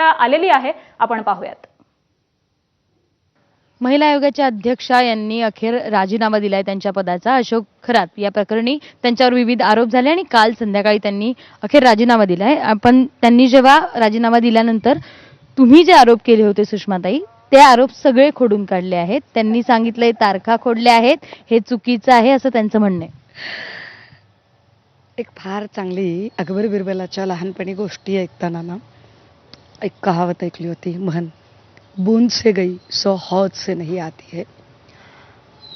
प्रतिक्रिया आलेली आहे, आपण पाहूयात. महिला आयोगाच्या अध्यक्षा यांनी अखेर राजीनामा दिलाय त्यांच्या पदाचा. अशोक खरात या प्रकरणी त्यांच्यावर विविध आरोप झाले आणि काल संध्याकाळी त्यांनी अखेर राजीनामा दिलाय. पण त्यांनी जेव्हा राजीनामा दिल्यानंतर तुम्ही जे आरोप केले होते सुषमाताई, ते आरोप सगळे खोडून काढले आहेत. त्यांनी सांगितलंय तारखा खोडल्या आहेत, हे चुकीचं आहे असं त्यांचं म्हणणं आहे. एक फार चांगली अकबर बिरबलाच्या लहानपणी गोष्टी ऐकताना ना एक कहावत ऐकली होती, म्हण, बूंद से गई सो हौद से नहीं आती है.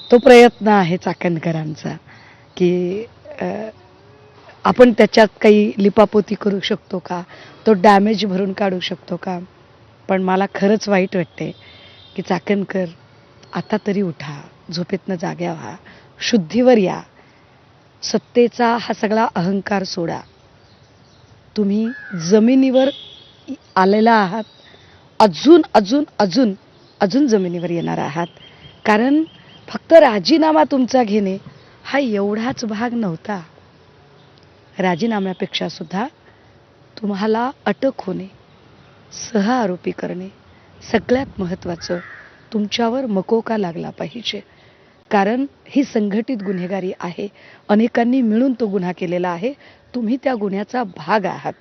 तो प्रयत्न आहे चाकणकरांचा की आपण त्याच्यात काही लिपापोती करू शकतो का, तो डॅमेज भरून काढू शकतो का. पण मला खरंच वाईट वाटते की चाकणकर आता तरी उठा, झोपेतनं जाग्या व्हा, शुद्धीवर या. सत्तेचा हा सगळा अहंकार सोडा. तुम्ही जमिनीवर आलेला आहात, अजून अजून अजून अजून जमिनीवर येणार आहात. कारण फक्त राजीनामा तुमचा घेणे हा एवढाच भाग नव्हता. राजीनाम्यापेक्षा सुद्धा तुम्हाला अटक होणे, सहआरोपी करणे, सगळ्यात महत्त्वाचं तुमच्यावर मकोका लागला पाहिजे. कारण ही संघटित गुन्हेगारी आहे, अनेकांनी मिळून तो गुन्हा केलेला आहे, तुम्ही त्या गुन्ह्याचा भाग आहात.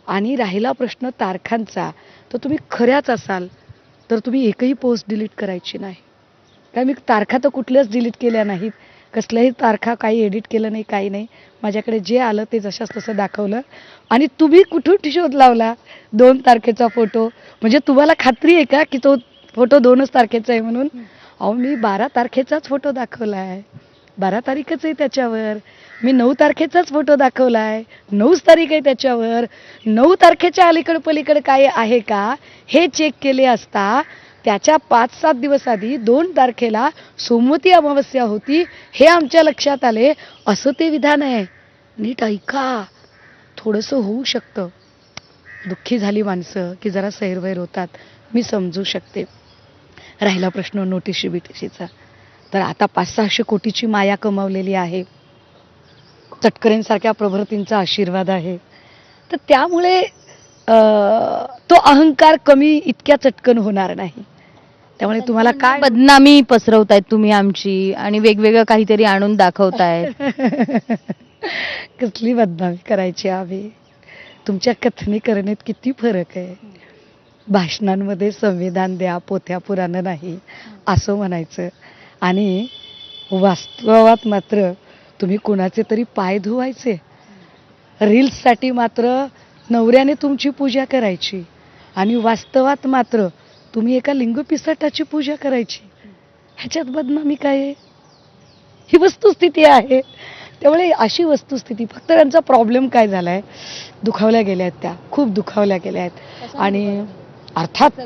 आणि राहिला प्रश्न तारखांचा, तर तुम्ही खऱ्याच असाल तर तुम्ही एकही पोस्ट डिलीट करायची नाही. कारण मी तारखा तर कुठल्याच डिलीट केल्या नाहीत, कसल्याही तारखा काही एडिट केलं नाही, काही नाही. माझ्याकडे जे आलं ते जशाच तसं दाखवलं. आणि तुम्ही कुठून शोध लावला 2 तारखेचा फोटो, म्हणजे तुम्हाला खात्री आहे का की तो फोटो 2च तारखेचा आहे म्हणून. अहो, मी 12 तारखेचाच फोटो दाखवला आहे, 12 तारीखच आहे त्याच्यावर. मी 9 तारखेचाच फोटो दाखवला आहे, 9च तारीख आहे त्याच्यावर. 9 तारखेच्या अलीकडे पलीकडे काय आहे का हे चेक केले असता त्याच्या 5-7 दिवस आधी 2 तारखेला सोमवती अमावस्या होती हे आमच्या लक्षात आले, असं ते विधान आहे. नीट ऐका, थोडंसं होऊ शकतं. दुःखी झाली माणसं की जरा सैरवैर होतात, मी समजू शकते. राहिला प्रश्न नोटीशी बिटीशीचा, तर आता 500-600 कोटीची माया कमावलेली आहे. तटकरेंसारख्या प्रभृतींचा आशीर्वाद आहे. तर त्यामुळे तो अहंकार कमी इतक्या चटकन होणार नाही. त्यामुळे तुम्हाला काय बदनामी पसरवतायत तुम्ही आमची आणि वेगवेगळं काहीतरी आणून दाखवतायत. कसली बदनामी करायची आम्ही. तुमच्या कथनी करण्यात किती फरक आहे. भाषणांमध्ये संविधान द्या, पोथ्या पुराणं नाही असं म्हणायचं, आणि वास्तवात मात्र तुम्ही कुणाचे तरी पाय धुवायचे. रील्ससाठी मात्र नवऱ्याने तुमची पूजा करायची, आणि वास्तवात मात्र तुम्ही एका लिंगपिसाटाची पूजा करायची. ह्याच्यात बदनामी काय आहे? ही वस्तुस्थिती आहे. त्यामुळे अशी वस्तुस्थिती, फक्त त्यांचा प्रॉब्लेम काय झाला आहे, दुखावल्या गेल्या आहेत, त्या खूप दुखावल्या गेल्या आहेत. आणि अर्थात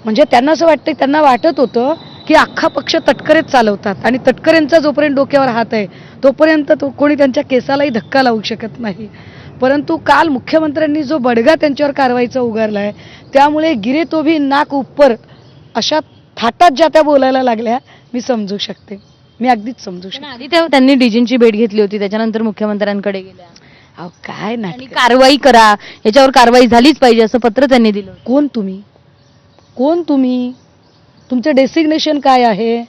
म्हणजे त्यांना असं वाटतं, त्यांना वाटत होतं की अख्खा पक्ष तटकरेच चालवतात, आणि तटकरेंचा जोपर्यंत डोक्यावर हात आहे तोपर्यंत तो कोणी त्यांच्या केसालाही धक्का लावू शकत नाही. परंतु काल मुख्यमंत्र्यांनी जो बडगा त्यांच्यावर कारवाईचा उगारला आहे, त्यामुळे गिरे तो भी नाक उपर अशा थाटात ज्या त्या बोलायला लागल्या, मी समजू शकते, मी अगदीच समजू शकते. आधी त्यांनी डीजींची भेट घेतली होती, त्याच्यानंतर मुख्यमंत्र्यांकडे गेल्या. अहो काय नाही, कारवाई करा, याच्यावर कारवाई झालीच पाहिजे असं पत्र त्यांनी दिलं. कोण तुम्ही? कोण तुम्ही? तुमचं डेसिग्नेशन काय आहे?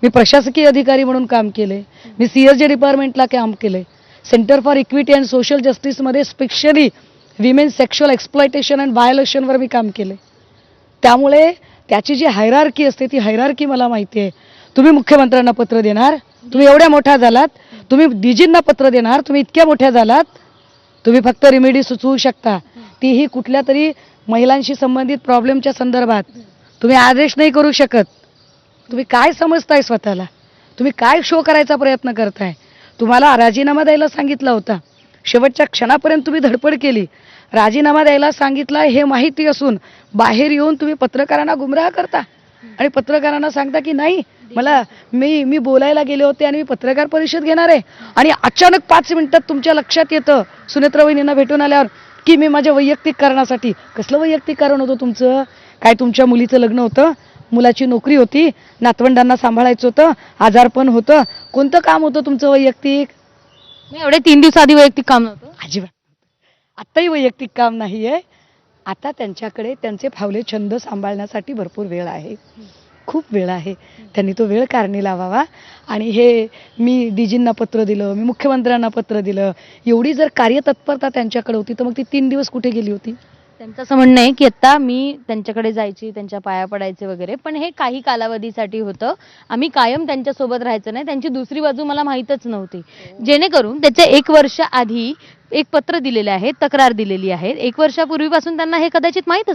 मी प्रशासकीय अधिकारी म्हणून काम केले, मी CSG डिपार्टमेंटला काम केले, centre for equity and social जस्टिसमध्ये specially women sexual exploitation and व्हायोलेशनवर मी काम केले. त्यामुळे त्याची जी हायरार्की असते ती हायरार्की मला माहिती आहे. तुम्ही मुख्यमंत्र्यांना पत्र देणार, तुम्ही एवढ्या मोठ्या झालात, तुम्ही डीजींना पत्र देणार, तुम्ही इतक्या मोठ्या झालात, तुम्ही फक्त रेमेडी सुचवू शकता, तीही कुठल्या तरी महिलांशी संबंधित प्रॉब्लेमच्या संदर्भात. तुम्ही आदेश नाही करू शकत. तुम्ही काय समजताय स्वतःला? तुम्ही काय शो करायचा प्रयत्न करताय? तुम्हाला राजीनामा द्यायला सांगितला होता, शेवटच्या क्षणापर्यंत तुम्ही धडपड केली, राजीनामा द्यायला सांगितला हे माहिती असून बाहेर येऊन तुम्ही पत्रकारांना गुमराह करता, आणि पत्रकारांना सांगता की नाही मला मी बोलायला गेले होते आणि मी पत्रकार परिषद घेणार आहे, आणि अचानक 5 मिनिटात तुमच्या लक्षात येतं सुनेत्रा वहिनींना भेटून आल्यावर की मी माझ्या वैयक्तिक कारणासाठी. कसलं वैयक्तिक कारण होतं तुमचं? काय तुमच्या मुलीचं लग्न होतं, मुलाची नोकरी होती, नातवंडांना सांभाळायचं होतं, आजारपण होतं, कोणतं काम होतं तुमचं वैयक्तिक? एवढे 3 दिवस आधी वैयक्तिक काम नव्हतं अजिबात. आत्ताही वैयक्तिक काम नाही आहे. आता त्यांच्याकडे त्यांचे फावले छंद सांभाळण्यासाठी भरपूर वेळ आहे, खूप वेळ आहे. त्यांनी तो वेळ कारणी लावावा. आणि हे मी डीजींना पत्र दिलं, मी मुख्यमंत्र्यांना पत्र दिलं, एवढी जर कार्यतत्परता त्यांच्याकडे होती तर मग ती 3 दिवस कुठे गेली होती? त्यांचं असं म्हणणं आहे की आता मी त्यांच्याकडे जायची, त्यांच्या पाया पडायचे वगैरे, पण हे काही कालावधीसाठी होतं. आम्ही कायम त्यांच्यासोबत राहायचं नाही. त्यांची दुसरी बाजू मला माहीतच नव्हती. जेणेकरून त्याचे 1 वर्ष आधी एक पत्र दिलेले आहे, तक्रार दिलेली आहे. 1 वर्षापूर्वीपासून त्यांना हे कदाचित माहीत